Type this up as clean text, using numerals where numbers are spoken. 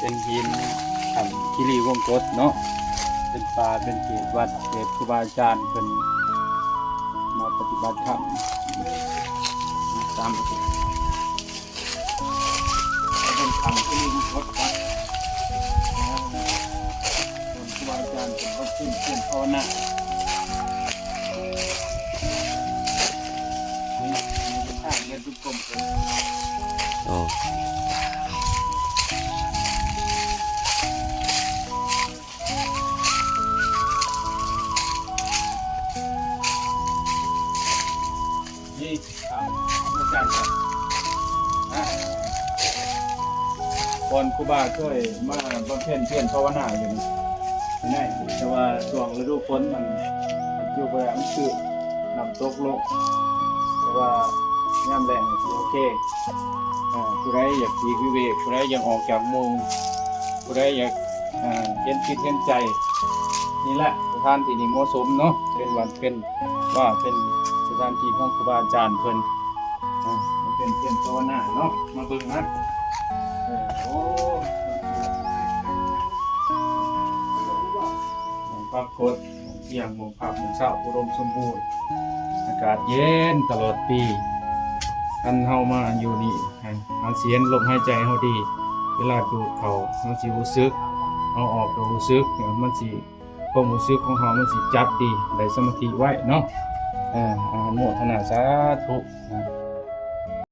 เป็นหินคีรีวงกตเนาะเป็นป่าเป็นเขตวัดเขตครูบาอาจารย์เป็นมาปฏิบัติธรรมตามเป็นคำคีรีวงกตครับครูบาอาจารย์เป็นก็ขึ้นเขียนภาวนานี่เป็นทางเดินทุกกลมเลย อ๋อนี่ครับอาจารย์ครับก่อนครูบาช่วยมาบำเพ็ญเพียรภาวนาอยู่นี่แต่ว่าช่วงฤดูฝนมันอยู่ไปมันคือน้ำตกลงแต่ว่าย่ำแรงโอเคผู้ใดอยากปีกวิเวกผู้ใดอยากออกจากมุงผู้ใดอยากเห็นจิตเห็นใจนี่แหละสถานที่นี้เหมาะสมเนาะเป็นวันเป็นว่าเป็นสถานที่ของครูบาอาจารย์เพิ่นมันเป็นเพียรภาวนาเนาะมาเบิ่งนะโอ้พักโคตรเที่ยงโมงพักโมงเช้าอุดมสมบูรณ์อากาศเย็นตลอดปีอันเฮามาอยู่นี่มันเสียงลมหายใจเฮาดีเวลาดูดเข้ามันสิรู้สึกเอาออกก็รู้สึกมันสิความรู้สึกของเฮามันสิจับดีได้สมาธิไว้เนาะอนุโมทนาสาธุ